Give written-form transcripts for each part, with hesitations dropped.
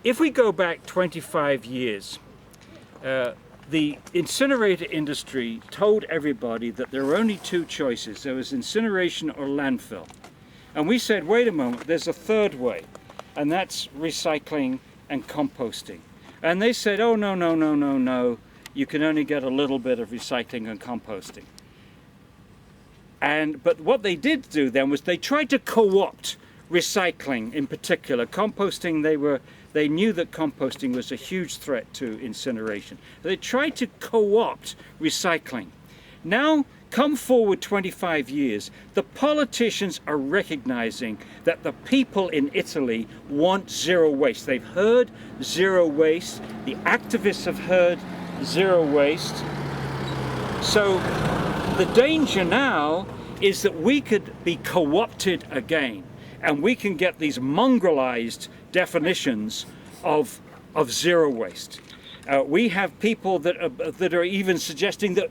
if we go back 25 years, the incinerator industry told everybody that there were only two choices. There was incineration or landfill. And we said, wait a moment, there's a third way, and that's recycling and composting. And they said, oh, no, no, no, no, no, you can only get a little bit of recycling and composting. But what they did do then was they tried to co-opt recycling in particular. Composting, they knew that composting was a huge threat to incineration. They tried to co-opt recycling. Now, come forward 25 years, the politicians are recognizing that the people in Italy want zero waste. They've heard zero waste. The activists have heard zero waste. So the danger now is that we could be co-opted again, and we can get these mongrelized definitions of zero waste. We have people that are even suggesting that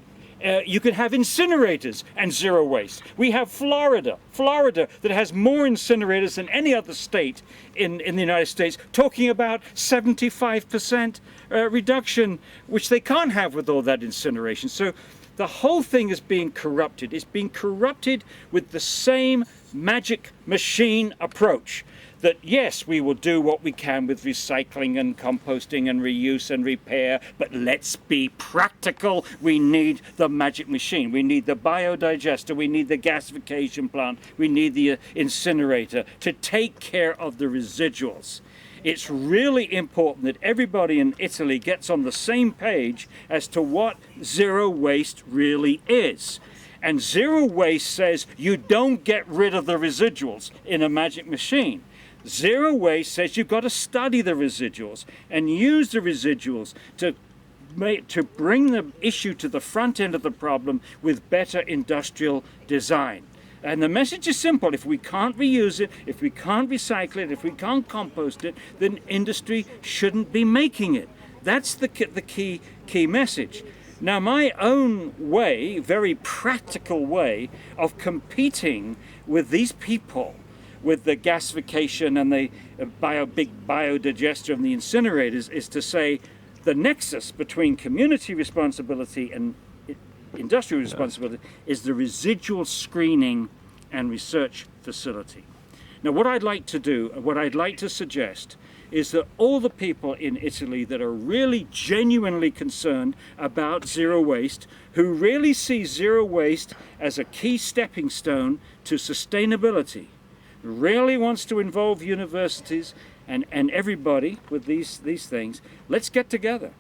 you can have incinerators and zero waste. We have Florida that has more incinerators than any other state in the United States, talking about 75% reduction, which they can't have with all that incineration. So the whole thing is being corrupted. It's being corrupted with the same magic machine approach. That yes, we will do what we can with recycling and composting and reuse and repair, but let's be practical. We need the magic machine. We need the biodigester. We need the gasification plant. We need the incinerator to take care of the residuals. It's really important that everybody in Italy gets on the same page as to what zero waste really is. And zero waste says you don't get rid of the residuals in a magic machine. Zero waste says you've got to study the residuals and use the residuals to bring the issue to the front end of the problem with better industrial design. And the message is simple. If we can't reuse it, if we can't recycle it, if we can't compost it, then industry shouldn't be making it. That's the key message. Now, my own way, very practical way of competing with these people, with the gasification and the big biodigester and the incinerators, is to say the nexus between community responsibility and industrial responsibility is the residual screening and research facility. Now, what I'd like to do, what I'd like to suggest, is that all the people in Italy that are really genuinely concerned about zero waste, who really see zero waste as a key stepping stone to sustainability, really wants to involve universities and everybody with these things, let's get together.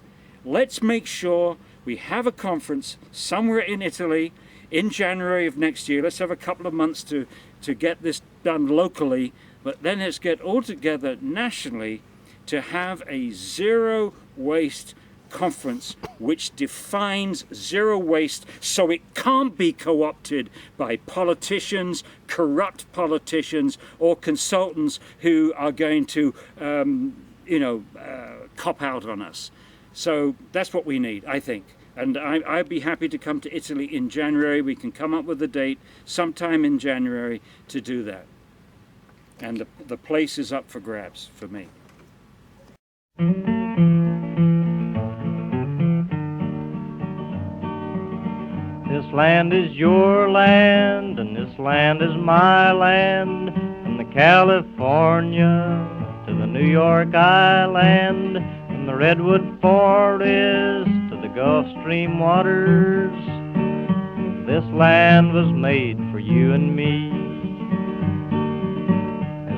Let's make sure we have a conference somewhere in Italy in January of next year. Let's have a couple of months to get this done locally, but then let's get all together nationally to have a zero waste conference which defines zero waste so it can't be co-opted by politicians, corrupt politicians, or consultants who are going to cop out on us. So that's what we need, I think. And I'd be happy to come to Italy in January. We can come up with a date sometime in January to do that. And the place is up for grabs for me. This land is your land, and this land is my land, from the California to the New York Island, from the Redwood Forest to the Gulf Stream waters. This land was made for you and me.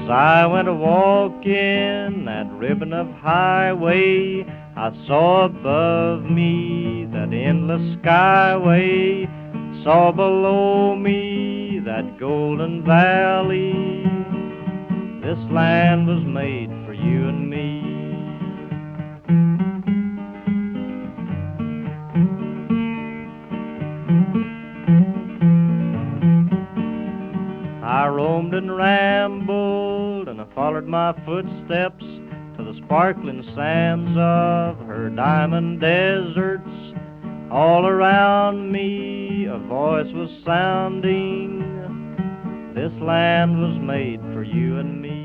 As I went a-walking that ribbon of highway, I saw above me that endless skyway, saw below me that golden valley. This land was made for you and me. I roamed and rambled, and I followed my footsteps to the sparkling sands of her diamond deserts. All around me a voice was sounding, this land was made for you and me.